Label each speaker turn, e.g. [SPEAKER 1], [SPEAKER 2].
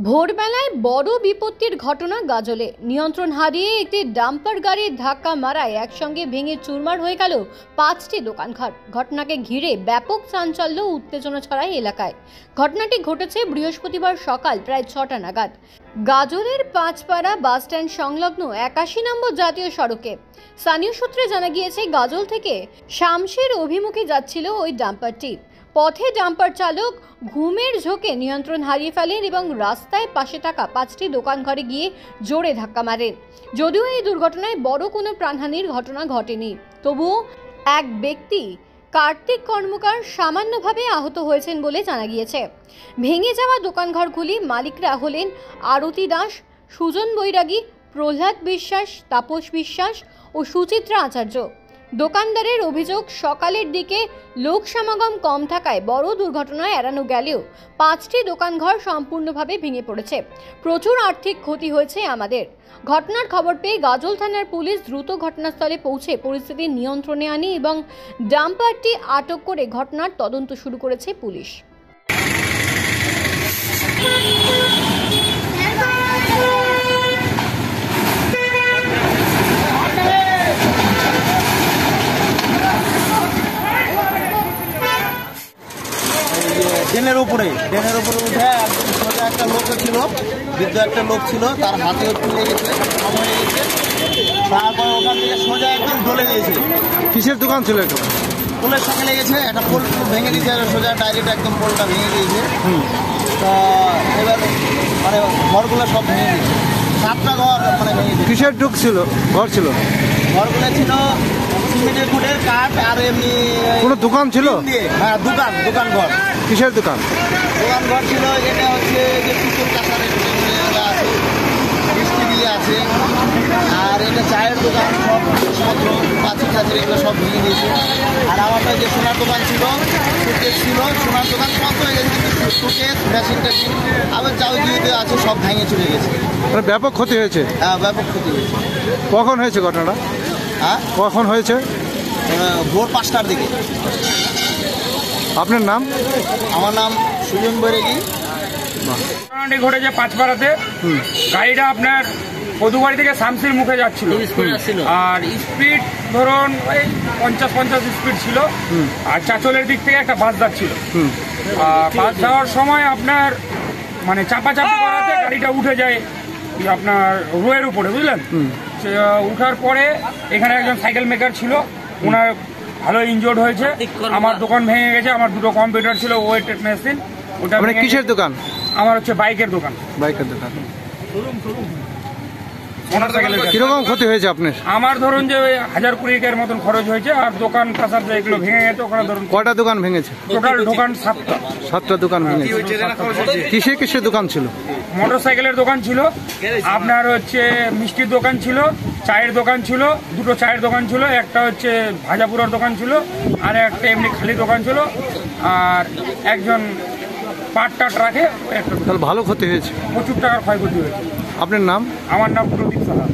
[SPEAKER 1] ভোরবেলায় বড় বিপত্তির ঘটনা গাজলে। নিয়ন্ত্রণ হারিয়ে একটি ডাম্পার গাড়ির ধাক্কা মারায় একসঙ্গে ভেঙে চুরমার হয়ে গেল 5টি দোকানঘর। ঘটনাকে ঘিরে ব্যাপক চাঞ্চল্য ও উত্তেজনা ছড়ায় এলাকায়। ঘটনাটি ঘটেছে বৃহস্পতিবার সকাল প্রায় 6টা নাগাদ গাজলের পাঁচপাড়া বাসস্ট্যান্ড সংলগ্ন 81 নম্বর জাতীয় সড়কে। স্থানীয় সূত্রে জানা গিয়েছে, গাজল থেকে শামশের অভিমুখে যাচ্ছিল ওই ডাম্পারটি। পথে ডাম্পার চালক ঘুমের ঝোঁকে নিয়ন্ত্রণ হারিয়ে ফেলেন এবং রাস্তায় পাশে থাকা 5টি দোকানঘরে গিয়ে জোরে ধাক্কা মারেন। যদিও এই দুর্ঘটনায় বড় কোনো প্রাণহানির ঘটনা ঘটেনি, তবুও এক ব্যক্তি কার্তিক কর্মকার সামান্যভাবে আহত হয়েছেন বলে জানা গিয়েছে। ভেঙে যাওয়া দোকানঘরগুলি মালিকরা হলেন আরতি দাস, সুজন বৈরাগী, প্রহ্লাদ বিশ্বাস, তাপস বিশ্বাস ও সুচিত্রা আচার্য। দোকানদারের অভিযোগ, সকালের দিকে লোক সমাগম কম থাকায় বড় দুর্ঘটনায় এড়ানো গেলেও 5টি দোকানঘর সম্পূর্ণভাবে ভেঙে পড়েছে। প্রচুর আর্থিক ক্ষতি হয়েছে আমাদের। ঘটনার খবর পেয়ে গাজল থানার পুলিশ দ্রুত ঘটনাস্থলে পৌঁছে পরিস্থিতি নিয়ন্ত্রণে আনে এবং ডাম্পারটি আটক করে ঘটনার তদন্ত শুরু করেছে পুলিশ।
[SPEAKER 2] ট্রেনের উপরে উঠে একদম সোজা একটা লোক ছিল, বৃদ্ধ একটা লোক ছিল, তার হাতে তুলে গেছে, কম হয়ে গেছে। তারপর ওখান থেকে সোজা একদম ঢলে গিয়েছে।
[SPEAKER 3] কিসের দোকান ছিল? এটা
[SPEAKER 2] পোলের সঙ্গে লেগেছে, একটা পোল ভেঙে দিয়েছে, সোজা ডাইরেক্ট একদম পোলটা ভেঙে দিয়েছে। তা এবার মানে ঘরগুলো সব ভেঙে দিয়েছে, 7টা ঘর মানে ভেঙে দিয়েছে।
[SPEAKER 3] কিসের ঘর ছিল?
[SPEAKER 2] ঘরগুলো ছিল সিমেন্টের কুটের কাঠ আর এমনি।
[SPEAKER 3] কোনো দোকান ছিল?
[SPEAKER 2] হ্যাঁ, দোকান ঘর।
[SPEAKER 3] কিসের দোকান?
[SPEAKER 2] দোকান ঘর ছিল, এটা হচ্ছে যে পুকুর কাছারে আছে, মিষ্টি আছে, আর এটা চায়ের দোকান, সব জিনিসপত্র পাঁচির কাছের এগুলো সব ভেঙে দিয়েছে। আর আমারটা যে সোনার দোকান ছিল, সুকেশ ছিল, সোনার দোকান সব হয়ে গেছে, কিন্তু সুকেশ মেশিন টেশিন আবার যাবতীয় আছে সব ভেঙে চলে গেছে।
[SPEAKER 3] ব্যাপক ক্ষতি হয়েছে?
[SPEAKER 2] হ্যাঁ, ব্যাপক ক্ষতি হয়েছে।
[SPEAKER 3] কখন হয়েছে ঘটনাটা?
[SPEAKER 2] হ্যাঁ,
[SPEAKER 3] কখন হয়েছে?
[SPEAKER 2] ভোর 5টার দিকে।
[SPEAKER 3] আপনার নাম?
[SPEAKER 2] আমার নাম সুজন বৈরাগী।
[SPEAKER 4] ঘটনাটি ঘটেছে পাঁচপাড়াতে। গাড়িটা আপনার পদুবাড়ি থেকে শামসির মুখে যাচ্ছিল, আর স্পিড ধরুন ওই 50 স্পিড ছিল। আর চাচলের দিক থেকে একটা বাস যাচ্ছিল। বাস যাওয়ার সময় আপনার মানে চাপাচাপি করাতে গাড়িটা উঠে যায় আপনার রোয়ের উপরে, বুঝলেন? উঠার পরে এখানে একজন সাইকেল মেকার ছিল, ওনার ভালো ইনজোর্ড হয়েছে। আমার দোকান ভেঙে গেছে, আমার দুটো কম্পিউটার ছিল, ওয়েট মেশিন। ওটা
[SPEAKER 3] কিসের দোকান?
[SPEAKER 4] আমার হচ্ছে বাইকের দোকান।
[SPEAKER 3] কিরকম ক্ষতি হয়েছে আপনার?
[SPEAKER 4] আমার ধরুন যে 1020 মতন খরচ হয়েছে, আর দোকান কাছার এগুলো ভেঙে গেছে। ওখানে ধরুন
[SPEAKER 3] কয়টা দোকান ভেঙেছে?
[SPEAKER 4] টোটাল দোকান 7টা।
[SPEAKER 3] 7টা দোকান ভেঙেছে। কিসের দোকান ছিল?
[SPEAKER 4] মোটরসাইকেলের দোকান ছিল, আপনার হচ্ছে মিষ্টির দোকান ছিল, চায়ের দোকান ছিল, দুটো চায়ের দোকান ছিল, একটা হচ্ছে ভাজাপুরার দোকান ছিল, আর একটা এমনি খালি দোকান ছিল, আর একজন পাটটা ট্রাকে।
[SPEAKER 3] তাহলে ভালো ক্ষতি হয়েছে,
[SPEAKER 4] প্রচুর টাকার ক্ষয়ক্ষতি হয়েছে।
[SPEAKER 3] আপনার নাম?
[SPEAKER 4] আমার নাম প্রদীপ সাহা।